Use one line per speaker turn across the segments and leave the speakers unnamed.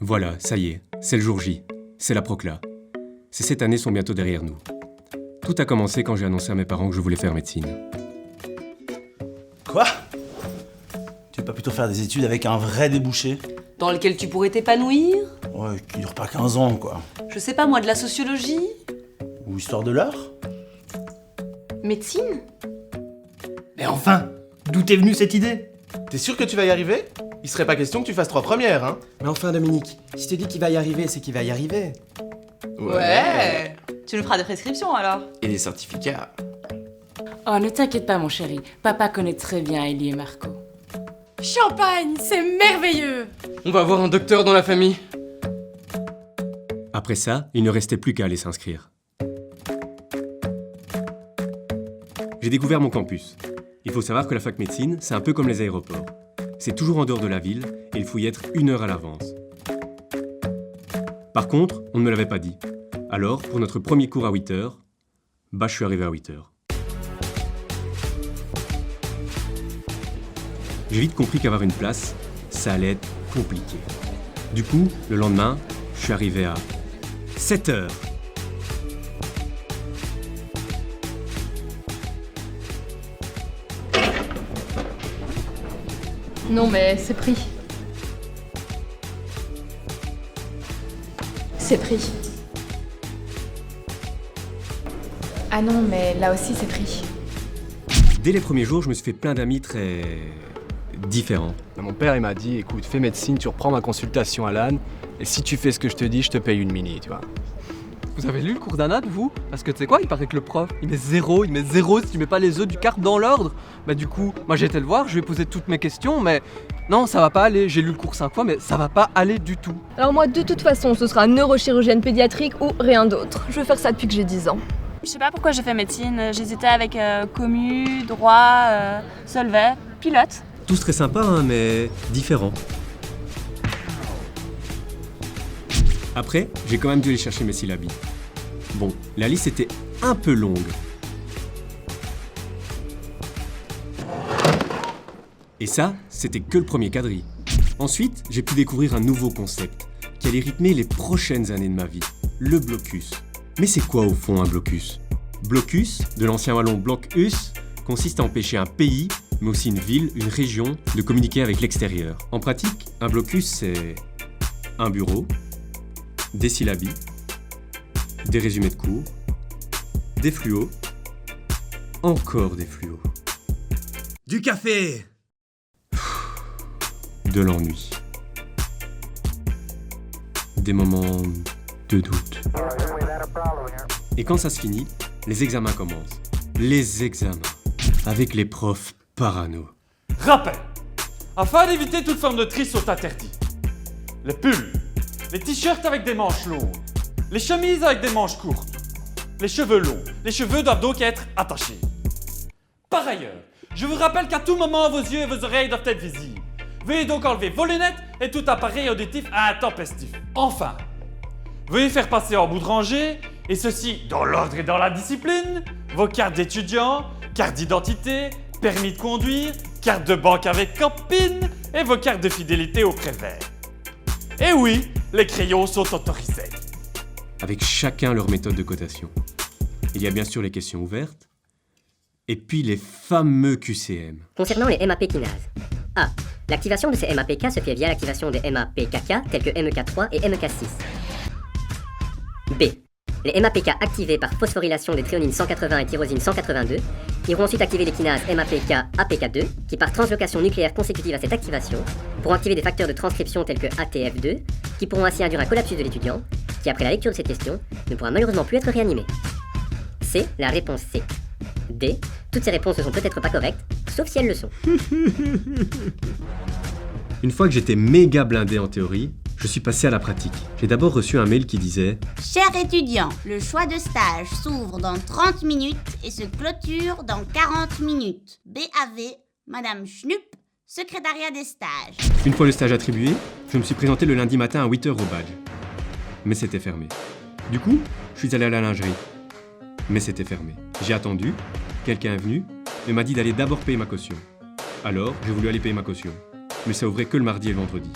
Voilà, ça y est, c'est le jour J, c'est la procla. Ces 7 années sont bientôt derrière nous. Tout a commencé quand j'ai annoncé à mes parents que je voulais faire médecine.
Quoi? Tu veux pas plutôt faire des études avec un vrai débouché?
Dans lequel tu pourrais t'épanouir?
Ouais, qui dure pas 15 ans, quoi.
Je sais pas moi, de la sociologie?
Ou histoire de l'art?
Médecine?
Mais enfin, d'où t'es venue cette idée?
T'es sûr que tu vas y arriver? Il serait pas question que tu fasses 3 premières, hein?
Mais enfin Dominique, si tu dis qu'il va y arriver, c'est qu'il va y arriver.
Ouais. Tu nous feras des prescriptions alors?
Et des certificats.
Oh, ne t'inquiète pas, mon chéri. Papa connaît très bien Ellie et Marco.
Champagne, c'est merveilleux!
On va avoir un docteur dans la famille.
Après ça, il ne restait plus qu'à aller s'inscrire. J'ai découvert mon campus. Il faut savoir que la fac médecine, c'est un peu comme les aéroports. C'est toujours en dehors de la ville et il faut y être 1 heure à l'avance. Par contre, on ne me l'avait pas dit. Alors, pour notre premier cours à 8h, je suis arrivé à 8h. J'ai vite compris qu'avoir une place, ça allait être compliqué. Du coup, le lendemain, je suis arrivé à 7h.
Non mais c'est pris. C'est pris. Ah non mais là aussi c'est pris.
Dès les premiers jours, je me suis fait plein d'amis très différents.
Mon père, il m'a dit, écoute, fais médecine, tu reprends ma consultation à l'âne, et si tu fais ce que je te dis, je te paye une mini, tu vois.
Vous avez lu le cours d'anat, vous? Parce que tu sais quoi, il paraît que le prof, il met zéro si tu mets pas les œufs du carpe dans l'ordre. Bah du coup, moi j'ai été le voir, je lui ai posé toutes mes questions, mais non, ça va pas aller. J'ai lu le cours 5 fois, mais ça va pas aller du tout.
Alors moi de toute façon ce sera neurochirurgienne pédiatrique ou rien d'autre. Je veux faire ça depuis que j'ai 10 ans.
Je sais pas pourquoi j'ai fait médecine, j'hésitais avec commu, droit, solvay, pilote.
Tous très sympas, hein, mais différents. Après, j'ai quand même dû aller chercher mes syllabes. Bon, la liste était un peu longue. Et ça, c'était que le premier quadri. Ensuite, j'ai pu découvrir un nouveau concept qui allait rythmer les prochaines années de ma vie, le blocus. Mais c'est quoi au fond un blocus? Blocus, de l'ancien wallon bloc-us, consiste à empêcher un pays, mais aussi une ville, une région, de communiquer avec l'extérieur. En pratique, un blocus, c'est un bureau, des syllabes, des résumés de cours, des fluos, encore des fluos.
Du café!
De l'ennui. Des moments de doute. Et quand ça se finit, les examens commencent. Les examens. Avec les profs parano.
Rappel! Afin d'éviter toute forme de tri sont interdits. Les pulls, les t-shirts avec des manches longues, les chemises avec des manches courtes, les cheveux longs. Les cheveux doivent donc être attachés. Par ailleurs, je vous rappelle qu'à tout moment, vos yeux et vos oreilles doivent être visibles. Veuillez donc enlever vos lunettes et tout appareil auditif intempestif. Enfin, veuillez faire passer en bout de rangée, et ceci dans l'ordre et dans la discipline, vos cartes d'étudiant, carte d'identité, permis de conduire, carte de banque avec copine et vos cartes de fidélité au prévert. Et oui, les crayons sont autorisés.
Avec chacun leur méthode de cotation. Il y a bien sûr les questions ouvertes, et puis les fameux QCM.
Concernant les MAP kinases. A. L'activation de ces MAPK se fait via l'activation des MAPKK tels que MEK3 et MEK6. B. Les MAPK activés par phosphorylation des thréonines 180 et tyrosine 182 iront ensuite activer les kinases MAPK APK2 qui par translocation nucléaire consécutive à cette activation pourront activer des facteurs de transcription tels que ATF2 qui pourront ainsi induire un collapsus de l'étudiant qui après la lecture de cette question ne pourra malheureusement plus être réanimé. C. La réponse C. D. Toutes ces réponses ne sont peut-être pas correctes, sauf si elles le sont.
Une fois que j'étais méga blindé en théorie, je suis passé à la pratique. J'ai d'abord reçu un mail qui disait «
Cher étudiant, le choix de stage s'ouvre dans 30 minutes et se clôture dans 40 minutes. BAV, Madame Schnupp, secrétariat des stages. »
Une fois le stage attribué, je me suis présenté le lundi matin à 8h au badge. Mais c'était fermé. Du coup, je suis allé à la lingerie. Mais c'était fermé. J'ai attendu, quelqu'un est venu et m'a dit d'aller d'abord payer ma caution. Alors, j'ai voulu aller payer ma caution. Mais ça ouvrait que le mardi et le vendredi.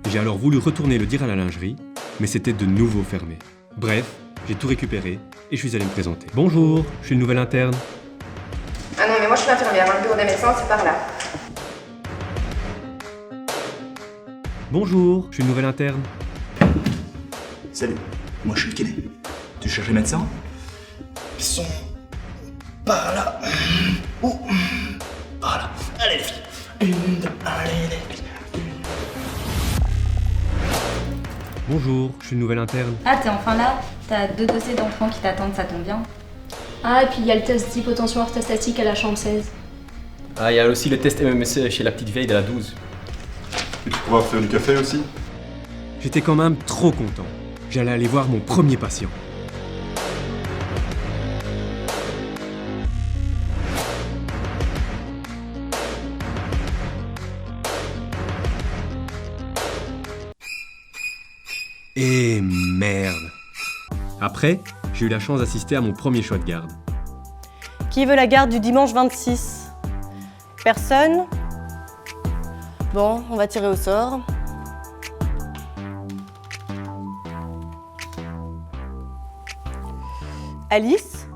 J'ai alors voulu retourner le dire à la lingerie, mais c'était de nouveau fermé. Bref, j'ai tout récupéré et je suis allé me présenter. Bonjour, je suis une nouvelle interne.
Ah non, mais moi je suis infirmière, le bureau des médecins c'est par là.
Bonjour, je suis une nouvelle interne.
Salut, moi je suis le kiné. Tu cherches les médecins? Ils sont par là. Ou par là. Allez les filles. Une, deux, allez les filles.
Bonjour, je suis une nouvelle interne.
Ah, t'es enfin là? T'as 2 dossiers d'enfants qui t'attendent, ça tombe bien.
Ah, et puis il y a le test d'hypotension orthostatique à la chambre 16.
Ah, il y a aussi le test MMSE chez la petite vieille de la 12.
Et tu pourras faire du café aussi?
J'étais quand même trop content. J'allais aller voir mon premier patient. Et merde. Après, j'ai eu la chance d'assister à mon premier choix de garde.
Qui veut la garde du dimanche 26? Personne? Bon, on va tirer au sort. Alice?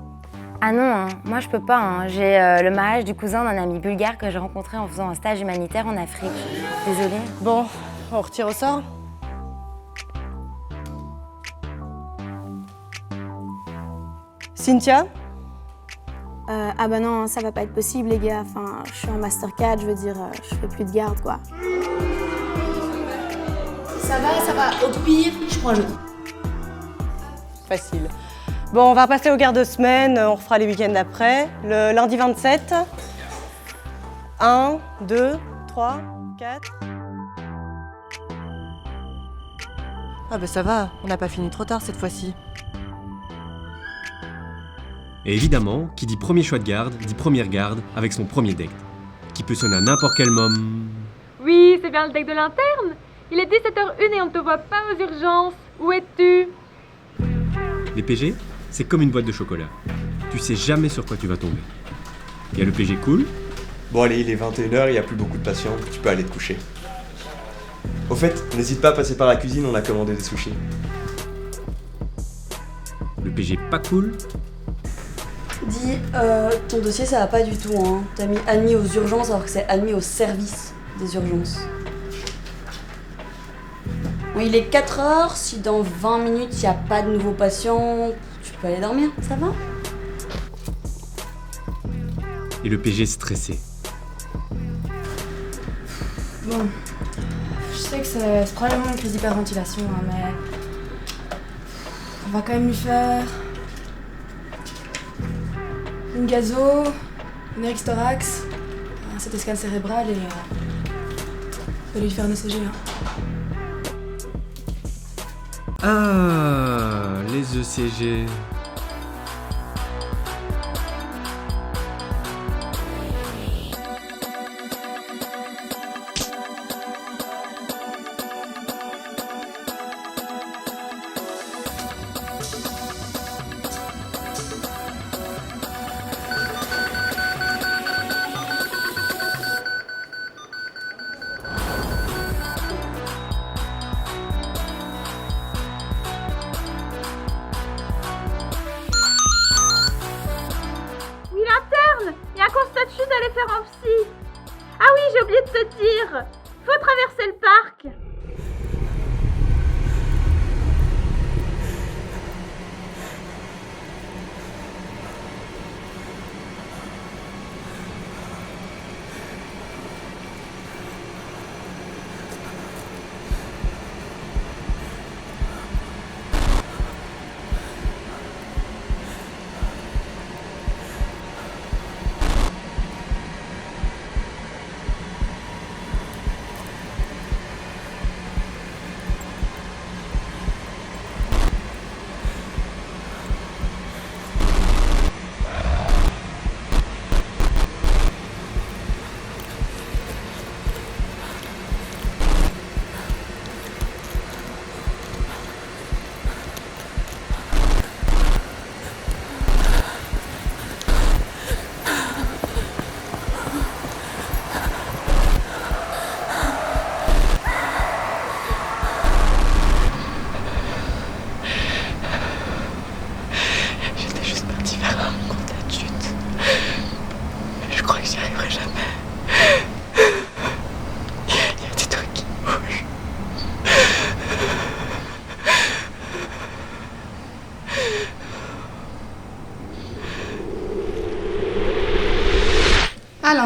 Ah non, moi je peux pas. J'ai le mariage du cousin d'un ami bulgare que j'ai rencontré en faisant un stage humanitaire en Afrique. Désolée.
Bon, on retire au sort? Cynthia?
Ah bah non, ça va pas être possible les gars. Enfin, je suis en Master 4, je veux dire, je fais plus de garde quoi.
Ça va, au pire, je prends un jeudi.
Facile. Bon, on va passer aux gardes de semaine, on refera les week-ends après. Le lundi 27. 1, 2, 3, 4. Ah bah ça va, on n'a pas fini trop tard cette fois-ci.
Et évidemment, qui dit premier choix de garde, dit première garde avec son premier deck, qui peut sonner à n'importe quel moment.
Oui, c'est bien le deck de l'interne. Il est 17h01 et on ne te voit pas aux urgences. Où es-tu?
Les PG, c'est comme une boîte de chocolat. Tu sais jamais sur quoi tu vas tomber. Il y a le PG cool.
Bon allez, il est 21h, il n'y a plus beaucoup de patients, tu peux aller te coucher. Au fait, n'hésite pas à passer par la cuisine, on a commandé des sushis.
Le PG pas cool.
Dis, ton dossier ça va pas du tout, hein. T'as mis admis aux urgences alors que c'est admis au service des urgences. Bon, il est 4h, si dans 20 minutes il n'y a pas de nouveaux patients, tu peux aller dormir, ça va?
Et le PG stressé.
Bon, je sais que c'est probablement une crise d'hyperventilation, hein, mais on va quand même lui faire une gazo, une thorax, un CT scan cérébral et on va lui faire une ECG. Hein.
Ah, les ECG.
Il y a un constat de chute d'aller faire un psy. Ah oui, j'ai oublié de te dire. Faut traverser le parc.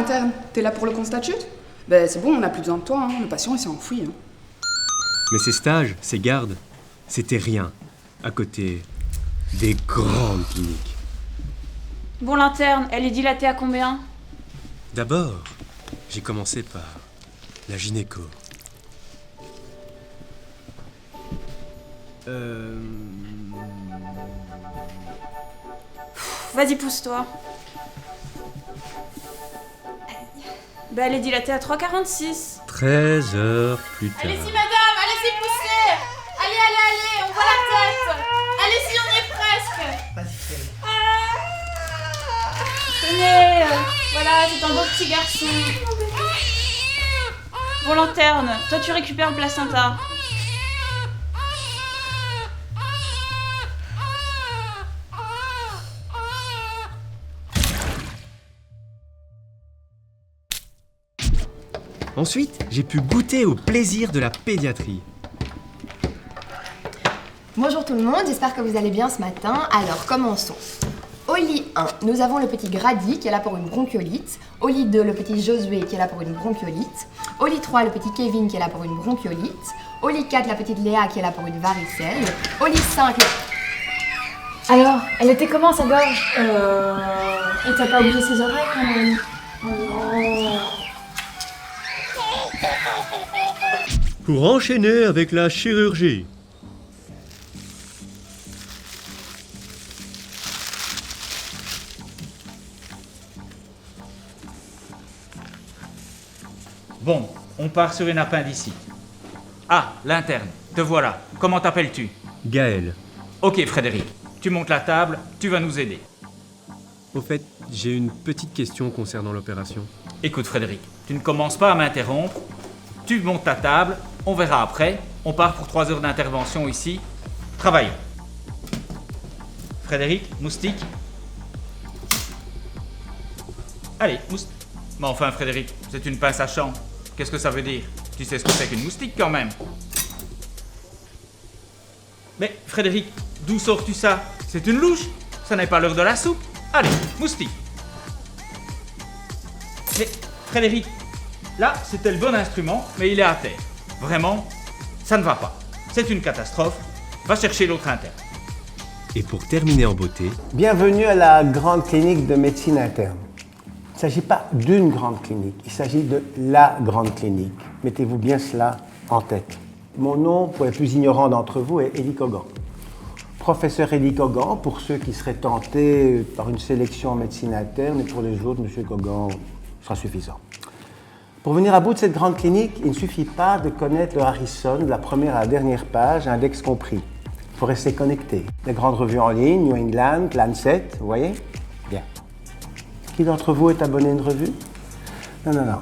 l'interne, t'es là pour le constat de chute? Ben c'est bon, on n'a plus besoin de toi, hein. Le patient il s'est enfui. Hein.
Mais ces stages, ces gardes, c'était rien à côté des grandes cliniques.
Bon, l'interne, elle est dilatée à combien?
D'abord, j'ai commencé par la gynéco.
Vas-y, pousse-toi. Bah, elle est dilatée à 3,46.
13 heures plus tard.
Allez-y, madame, allez-y, poussez. Allez, on voit la tête. Allez-y, on est presque. Tenez, voilà, c'est un beau petit garçon. Bon, l'interne, toi tu récupères le placenta.
Ensuite, j'ai pu goûter au plaisir de la pédiatrie.
Bonjour tout le monde, j'espère que vous allez bien ce matin. Alors, commençons. Au lit 1, nous avons le petit Grady qui est là pour une bronchiolite. Au lit 2, le petit Josué qui est là pour une bronchiolite. Au lit 3, le petit Kevin qui est là pour une bronchiolite. Au lit 4, la petite Léa qui est là pour une varicelle. Au lit 5,
Alors, elle était comment sa gorge? Et t'as pas oublié ses oreilles quand même?
Pour enchaîner avec la chirurgie.
Bon, on part sur une appendicite. Ah, l'interne, te voilà. Comment t'appelles-tu?
Gaël.
Ok, Frédéric, tu montes la table, tu vas nous aider.
Au fait, j'ai une petite question concernant l'opération.
Écoute, Frédéric, tu ne commences pas à m'interrompre. Tu montes ta table, on verra après. On part pour 3 heures d'intervention ici. Travaillons. Frédéric, moustique. Allez, moustique. Mais enfin, Frédéric, c'est une pince à champ. Qu'est-ce que ça veut dire? Tu sais ce que c'est qu'une moustique quand même. Mais Frédéric, d'où sors-tu ça? C'est une louche. Ça n'est pas l'heure de la soupe. Allez, moustique. Mais Frédéric, là, c'était le bon instrument, mais il est à terre. Vraiment, ça ne va pas. C'est une catastrophe. Va chercher l'autre interne.
Et pour terminer en beauté...
Bienvenue à la grande clinique de médecine interne. Il ne s'agit pas d'une grande clinique, il s'agit de la grande clinique. Mettez-vous bien cela en tête. Mon nom, pour les plus ignorants d'entre vous, est Élie Kogan. Professeur Élie Kogan, pour ceux qui seraient tentés par une sélection en médecine interne, et pour les autres, M. Kogan sera suffisant. Pour venir à bout de cette grande clinique, il ne suffit pas de connaître le Harrison de la première à la dernière page, index compris. Il faut rester connecté. Les grandes revues en ligne, New England, Lancet, vous voyez? Bien. Qui d'entre vous est abonné à une revue? Non.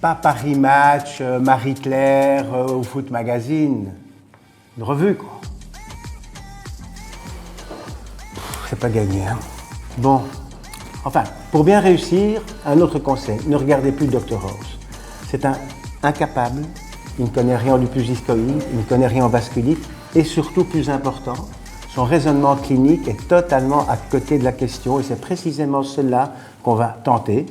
Pas Paris Match, Marie-Claire ou Foot Magazine. Une revue, quoi. C'est pas gagné, hein. Bon. Enfin, pour bien réussir, un autre conseil. Ne regardez plus Dr House. C'est un incapable. Il ne connaît rien du plus discoïde, il ne connaît rien en vasculite. Et surtout, plus important, son raisonnement clinique est totalement à côté de la question. Et c'est précisément cela qu'on va tenter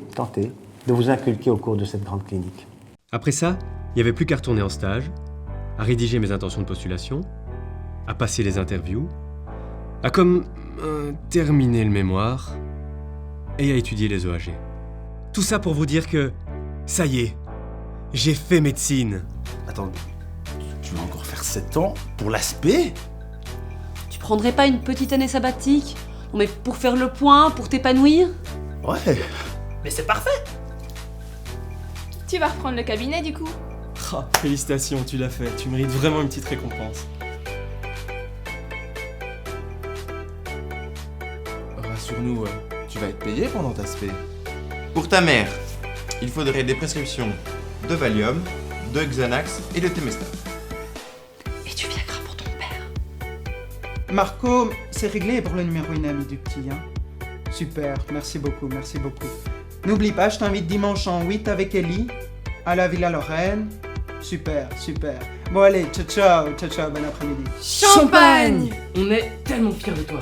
de vous inculquer au cours de cette grande clinique.
Après ça, il n'y avait plus qu'à retourner en stage, à rédiger mes intentions de postulation, à passer les interviews, à terminer le mémoire et à étudier les OAG. Tout ça pour vous dire que, ça y est, j'ai fait médecine.
Attends, tu vas encore faire 7 ans pour l'aspect?
Tu prendrais pas une petite année sabbatique? Non mais pour faire le point, pour t'épanouir?
Ouais, mais c'est parfait.
Tu vas reprendre le cabinet du coup?
Ah, félicitations, tu l'as fait. Tu mérites vraiment une petite récompense.
Rassure-nous, tu vas être payé pendant ta spé.
Pour ta mère, il faudrait des prescriptions de Valium, de Xanax et de Temesta.
Et tu viendras pour ton père.
Marco, c'est réglé pour le numéro inami du petit, hein? Super, merci beaucoup. N'oublie pas, je t'invite dimanche en 8 avec Ellie, à la Villa Lorraine. Super. Bon allez, ciao, bon après-midi.
Champagne! On est tellement fiers de toi.